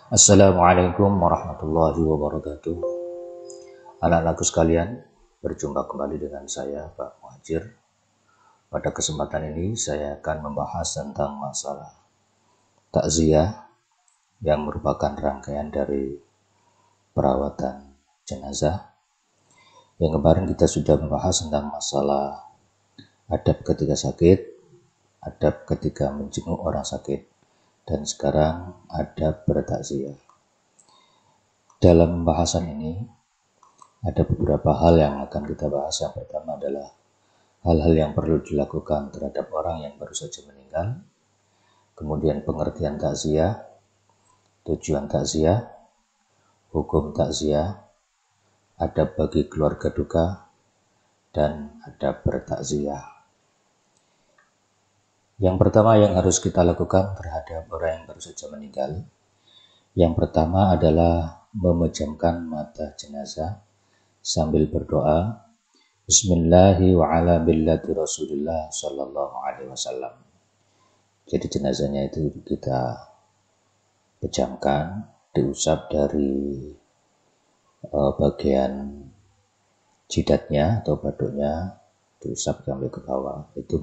Assalamualaikum warahmatullahi wabarakatuh. Anak-anakku sekalian, berjumpa kembali dengan saya Pak Muhajir. Pada kesempatan ini saya akan membahas tentang masalah takziah yang merupakan rangkaian dari perawatan jenazah. Yang kemarin kita sudah membahas tentang masalah adab ketika sakit, adab ketika menjenguk orang sakit, dan sekarang adab bertakziah. Dalam pembahasan ini ada beberapa hal yang akan kita bahas. Yang pertama adalah hal-hal yang perlu dilakukan terhadap orang yang baru saja meninggal, kemudian pengertian takziah, tujuan takziah, hukum takziah, adab bagi keluarga duka, dan adab bertakziah. Yang pertama yang harus kita lakukan terhadap orang yang baru saja meninggal, yang pertama adalah memejamkan mata jenazah sambil berdoa, Bismillahi wa ala millati Rasulillah sallallahu alaihi wasallam. Jadi jenazahnya itu kita pejamkan, diusap dari bagian jidatnya atau baduknya, diusap sampai ke bawah, itu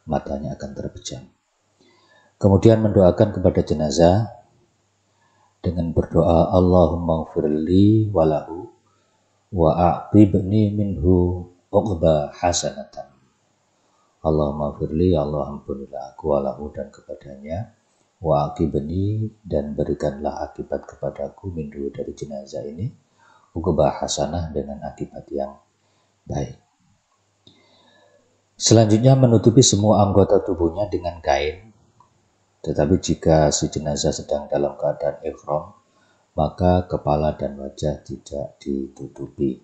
matanya akan terpejam. Kemudian mendoakan kepada jenazah dengan berdoa, Allahumma gfirli walahu wa a'tibni minhu uqba hasanatan. Allahumma gfirli, Allah ampunilah aku, walahu dan kepadanya, wa aqibni dan berikanlah akibat kepadaku minhu dari jenazah ini, uqba hasanah dengan akibat yang baik. Selanjutnya menutupi semua anggota tubuhnya dengan kain. Tetapi jika si jenazah sedang dalam keadaan ihram, maka kepala dan wajah tidak ditutupi.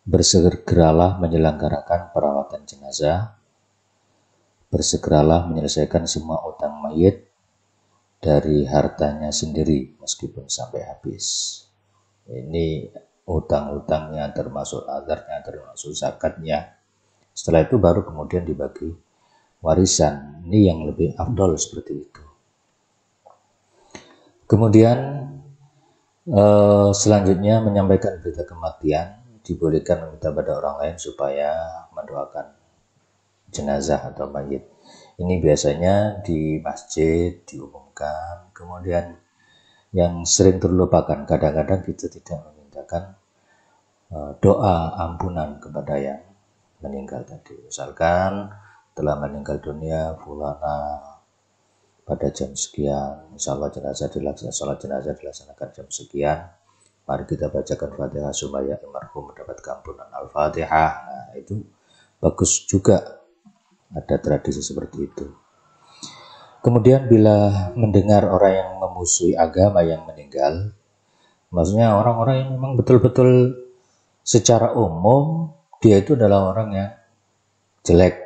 Bersegeralah menyelenggarakan perawatan jenazah. Bersegeralah menyelesaikan semua utang mayit dari hartanya sendiri meskipun sampai habis. Ini utang-utangnya termasuk nadarnya, termasuk zakatnya. Setelah itu baru kemudian dibagi warisan. Ini yang lebih afdol seperti itu. Kemudian selanjutnya menyampaikan berita kematian, dibolehkan meminta pada orang lain supaya mendoakan jenazah atau mayit. Ini biasanya di masjid diumumkan. Kemudian yang sering terlupakan, kadang-kadang kita tidak memintakan doa ampunan kepada yang meninggal tadi. Misalkan telah meninggal dunia fulana pada jam sekian, insyaallah sholat jenazah dilaksanakan jam sekian, mari kita bacakan Fatihah supaya almarhum mendapatkan ampunan Al-Fatihah. Nah, itu bagus juga, ada tradisi seperti itu. Kemudian bila mendengar orang yang memusuhi agama yang meninggal, maksudnya orang-orang yang memang betul-betul secara umum dia itu adalah orang yang jelek,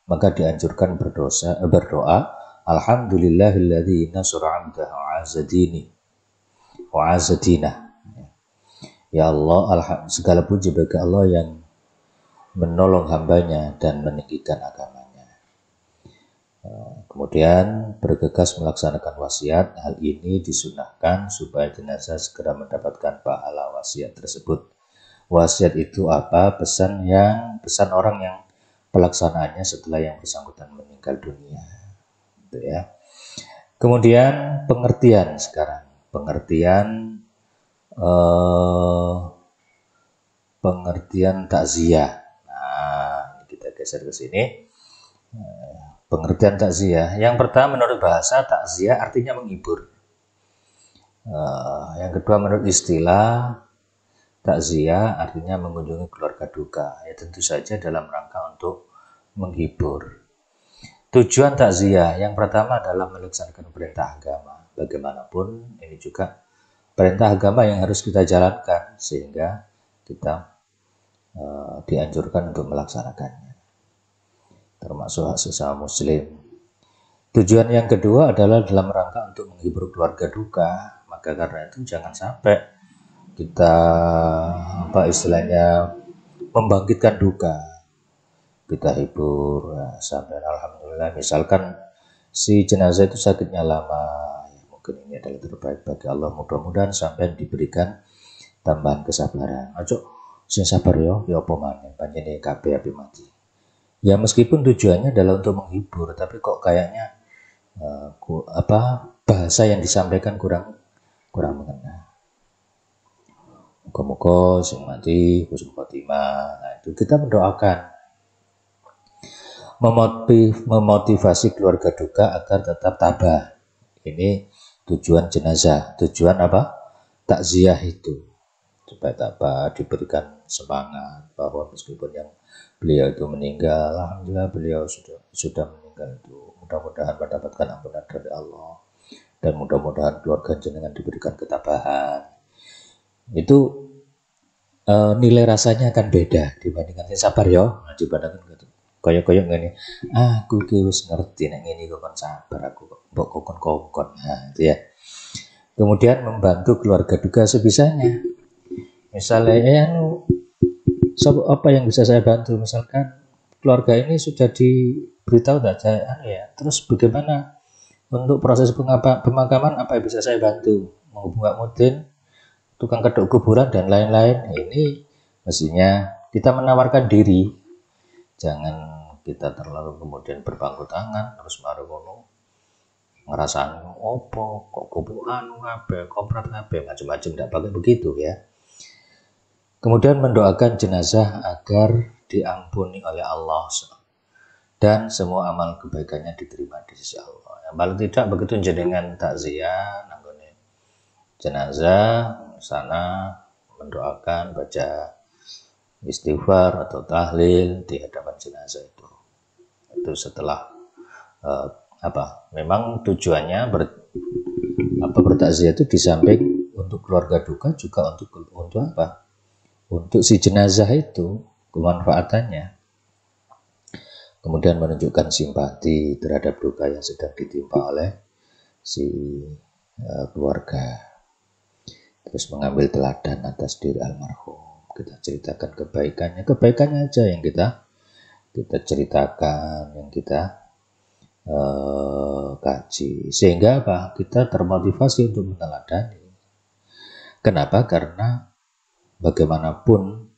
maka dianjurkan berdoa, Alhamdulillahilladzi nasara 'abdahu wa azadina. Ya Allah, segala puji bagi Allah yang menolong hambanya dan meninggikan agamanya. Kemudian bergegas melaksanakan wasiat. Hal ini disunahkan supaya jenazah segera mendapatkan pahala wasiat tersebut. Wasiat itu apa? Pesan orang yang pelaksanaannya setelah yang bersangkutan meninggal dunia. Gitu ya. Kemudian pengertian sekarang. Pengertian takziah. Nah, kita geser ke sini. Pengertian takziah. Yang pertama menurut bahasa, takziah artinya menghibur. Yang kedua menurut istilah, takziah artinya mengunjungi keluarga duka. Ya tentu saja dalam rangka untuk menghibur. Tujuan takziah yang pertama adalah melaksanakan perintah agama. Bagaimanapun ini juga perintah agama yang harus kita jalankan sehingga kita dianjurkan untuk melaksanakannya, termasuk hak sesama muslim. Tujuan yang kedua adalah dalam rangka untuk menghibur keluarga duka. Maka karena itu jangan sampai kita membangkitkan duka, kita hibur sampai alhamdulillah. Misalkan si jenazah itu sakitnya lama, mungkin ini adalah terbaik bagi Allah. Mudah-mudahan sampai diberikan tambahan kesabaran. Ojo sing sabar yo, ya apa maneh panjenengan kabeh api mati. Ya meskipun tujuannya adalah untuk menghibur, tapi kok kayaknya bahasa yang disampaikan kurang mengena. Muga-muga sing mati husnul khotimah. Nah, itu kita mendoakan, memotivasi keluarga duka agar tetap tabah. Ini tujuan jenazah, tujuan apa? Takziah itu. Supaya tabah, diberikan semangat bahwa meskipun yang beliau itu meninggal, alhamdulillah beliau sudah meninggal itu. Mudah-mudahan mendapatkan ampunan dari Allah dan mudah-mudahan keluarga jenengan diberikan ketabahan. Itu nilai rasanya akan beda dibandingkan yang sabar ya. Nah, dibandingkan koyok-koyok ngene. Aku ki wis ngerti nek ngene kok kon sabar, aku mbok kokon-kokon. Nah, itu ya. Kemudian membantu keluarga duka sebisanya. Misalnya apa yang bisa saya bantu? Misalkan keluarga ini sudah diberitahu ya. Terus bagaimana untuk proses pemakaman, apa yang bisa saya bantu? Menghubungi Pak Mudin, tukang kedok kuburan dan lain-lain. Ini mestinya kita menawarkan diri, jangan kita terlalu kemudian berpangku tangan terus baru ngono ngerasani opo kok kuburan ngabe komprat ngabe macam-macam, tidak pakai begitu ya. Kemudian mendoakan jenazah agar diampuni oleh Allah dan semua amal kebaikannya diterima di sisi Allah. Yang paling tidak begitu jenengan takziah nanggone jenazah sana, mendoakan, baca istighfar atau tahlil di hadapan jenazah itu setelah memang tujuannya bertakziah itu di samping untuk keluarga duka juga untuk si jenazah itu kemanfaatannya. Kemudian menunjukkan simpati terhadap duka yang sedang ditimpa oleh si keluarga. Terus mengambil teladan atas diri almarhum, kita ceritakan kebaikannya aja yang kita ceritakan, yang kita kaji, sehingga kita termotivasi untuk meneladani. Kenapa? Karena bagaimanapun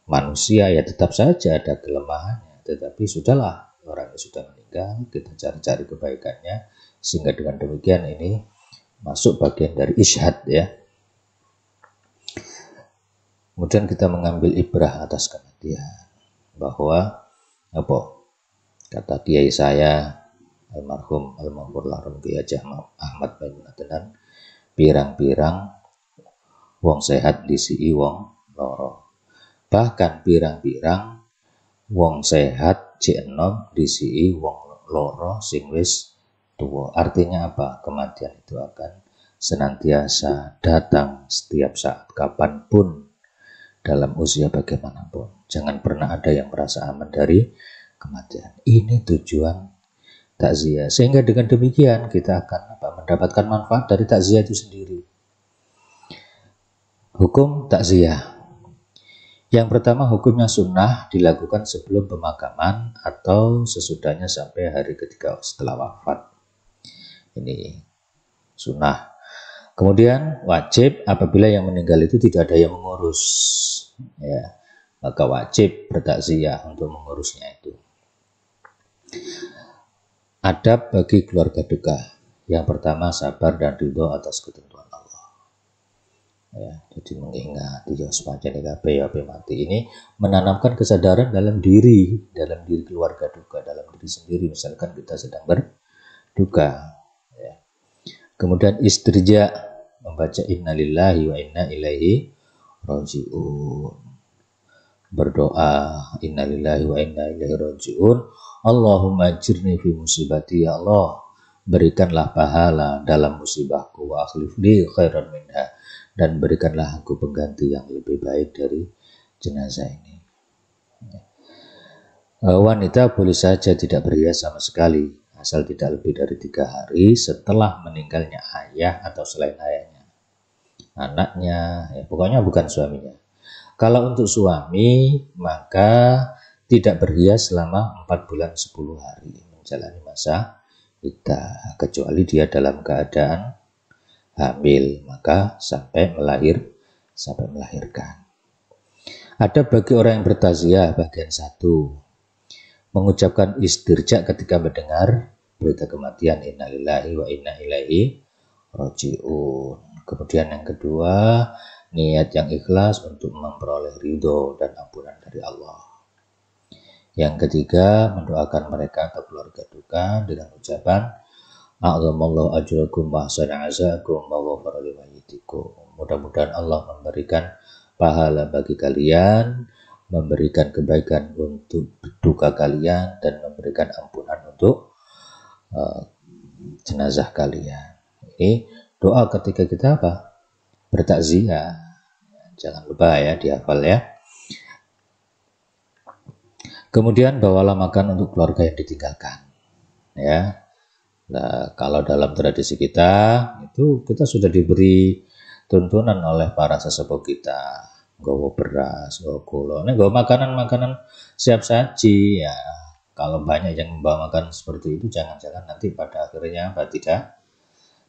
manusia ya tetap saja ada kelemahannya, tetapi sudahlah, orang yang sudah meninggal kita cari-cari kebaikannya, sehingga dengan demikian ini masuk bagian dari isyhad ya. Kemudian kita mengambil ibrah atas kematian, bahwa kata kiai saya almarhum Kiai Haji Ahmad Baimunatenan, pirang-pirang wong sehat disii wong loro, bahkan pirang-pirang wong sehat cek enom disii wong loro sing wis tua. Artinya apa? Kematian itu akan senantiasa datang setiap saat, kapanpun, dalam usia bagaimanapun. Jangan pernah ada yang merasa aman dari kematian. Ini tujuan takziah. Sehingga dengan demikian kita akan mendapatkan manfaat dari takziah itu sendiri. Hukum takziah. Yang pertama, hukumnya sunnah, dilakukan sebelum pemakaman atau sesudahnya sampai hari ketiga setelah wafat. Ini sunnah. Kemudian wajib apabila yang meninggal itu tidak ada yang mengurus, ya, maka wajib bertakziah untuk mengurusnya itu. Adab bagi keluarga duka. Yang pertama, sabar dan ridho atas ketentuan Allah. Ya, jadi mengingat ya sepanjang kabeh mati ini menanamkan kesadaran dalam diri keluarga duka, dalam diri sendiri. Misalkan kita sedang berduka, ya. Kemudian istirja, membaca innalillahi wa inna ilaihi raji'un. Berdoa innalillahi wa inna ilaihi raji'un. Allahumma ajirni fi musibati, ya Allah, berikanlah pahala dalam musibahku, wa akhlif li khairan minha, dan berikanlah aku pengganti yang lebih baik dari jenazah ini. Wanita boleh saja tidak berhias sama sekali, asal tidak lebih dari 3 hari setelah meninggalnya ayah atau selain ayahnya, anaknya, ya, pokoknya bukan suaminya. Kalau untuk suami, maka tidak berhias selama 4 bulan 10 hari menjalani masa iddah, kecuali dia dalam keadaan hamil, maka sampai melahirkan. Ada bagi orang yang bertaziah bagian 1, mengucapkan istirja ketika mendengar berita kematian, innalillahi wa inna ilaihi raji'un. Kemudian yang kedua, niat yang ikhlas untuk memperoleh ridho dan ampunan dari Allah. Yang ketiga, mendoakan mereka atau keluarga duka dengan ucapan a'zamallahu ajrakum wa ahsana azakum wa ghafara limayyitikum. Mudah-mudahan Allah memberikan pahala bagi kalian, memberikan kebaikan untuk duka kalian, dan memberikan ampunan untuk jenazah kalian. Ini doa ketika kita bertakziah. Jangan lupa ya, dihafal ya. Kemudian bawalah makan untuk keluarga yang ditinggalkan. Ya. Nah, kalau dalam tradisi kita itu kita sudah diberi tuntunan oleh para sesepuh kita, nggawa beras, nggawa gula, nggawa makanan-makanan siap saji ya. Kalau banyak yang membawa makan seperti itu, jangan-jangan nanti pada akhirnya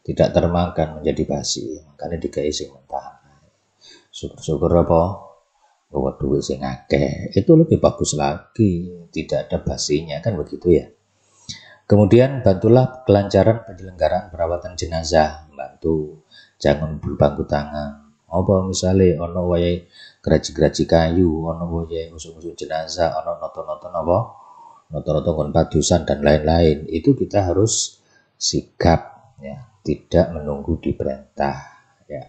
tidak termakan, menjadi basi. Makanya digawe sing mentah. Syukur-syukur apa? Nggawa duit sing akeh. Itu lebih bagus lagi, tidak ada basinya, kan begitu ya. Kemudian bantulah kelancaran penyelenggaraan perawatan jenazah, bantu, jangan berbangku tangan. Apa misalnya ono wayahe geraji-geraji kayu, ono wayahe usuk-usuk jenazah, ono noto-noto apa? Noto-noto kon padusan dan lain-lain. Itu kita harus sikap ya, tidak menunggu diperintah ya.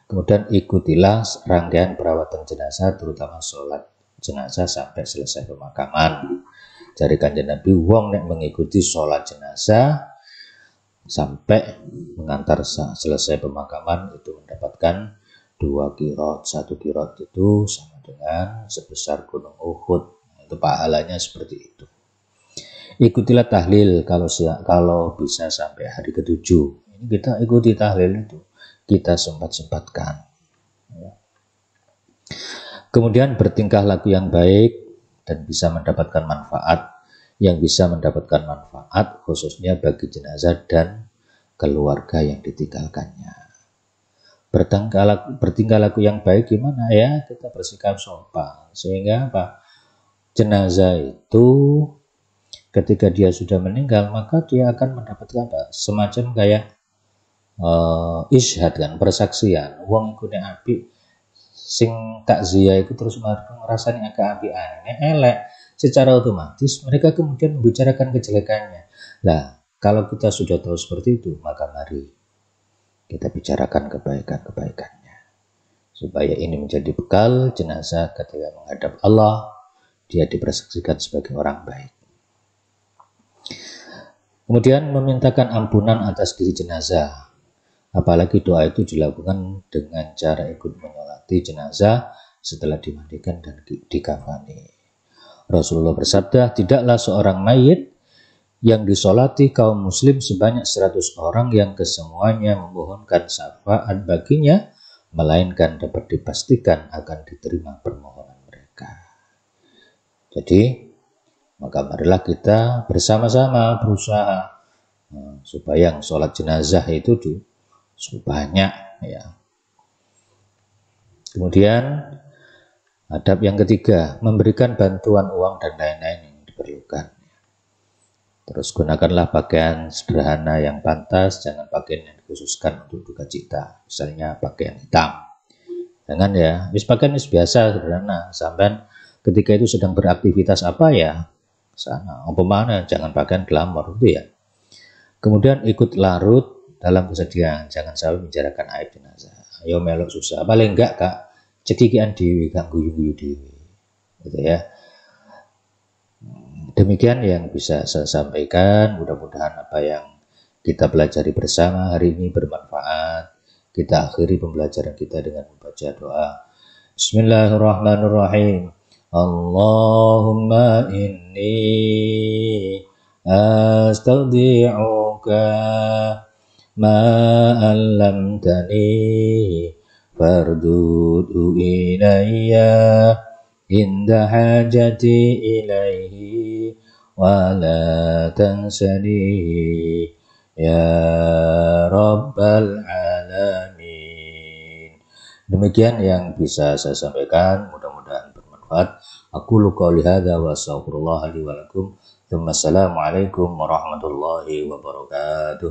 Kemudian ikutilah rangkaian perawatan jenazah, terutama sholat jenazah sampai selesai pemakaman. Dari Kanjeng Nabi, wong nek mengikuti sholat jenazah sampai mengantar selesai pemakaman itu mendapatkan 2 qiraat. 1 qiraat itu sama dengan sebesar gunung Uhud. Itu pahalanya seperti itu. Ikutilah tahlil kalau bisa sampai hari ke-7. Ini kita ikuti tahlil itu, kita sempat-sempatkan. Kemudian bertingkah laku yang baik dan bisa mendapatkan manfaat, khususnya bagi jenazah dan keluarga yang ditinggalkannya. Bertingkah laku yang baik gimana ya? Kita bersikap sopan sehingga jenazah itu ketika dia sudah meninggal, maka dia akan mendapatkan semacam kayak isyhad kan, persaksian. Wong iku nek apik sing takziah itu terus ngerasani agak apik aneh elek, secara otomatis mereka kemudian membicarakan kejelekannya. Nah, kalau kita sudah tahu seperti itu, maka mari kita bicarakan kebaikan-kebaikannya, supaya ini menjadi bekal jenazah ketika menghadap Allah, dia dipersaksikan sebagai orang baik. Kemudian memintakan ampunan atas diri jenazah, apalagi doa itu dilakukan dengan cara ikut menyolati jenazah setelah dimandikan dan dikafani. Rasulullah bersabda, tidaklah seorang mayit yang disolati kaum muslim sebanyak 100 orang yang kesemuanya memohonkan syafaat baginya, melainkan dapat dipastikan akan diterima permohonan mereka. Jadi, maka marilah kita bersama-sama berusaha supaya yang sholat jenazah itu banyak ya. Kemudian adab yang ketiga, memberikan bantuan uang dan lain-lain yang diperlukan. Terus gunakanlah pakaian sederhana yang pantas, jangan pakaian yang dikhususkan untuk duka cita. Misalnya pakaian hitam. Jangan ya, pakaian biasa sederhana. Sampai ketika itu sedang beraktivitas apa ya, sana, mana, jangan pakaian glamor itu ya. Kemudian ikut larut dalam kesedihan, jangan selalu membicarakan aib jenazah. Ayo melok susah, paling enggak kak, cekikian dewi, gak guyu-guyu dewi, gitu ya. Demikian yang bisa saya sampaikan. Mudah-mudahan apa yang kita pelajari bersama hari ini bermanfaat. Kita akhiri pembelajaran kita dengan membaca doa. Bismillahirrahmanirrahim. Allahumma inni astaudi'uka ma 'allamtani fardudu ilayya inda hajati ilaihi ولا تنسني يا رب العالمين. Demikian yang bisa saya sampaikan, mudah-mudahan bermanfaat. Aku qouli hadza wa astaghfirullah li wa lakum. Assalamualaikum warahmatullahi wabarakatuh.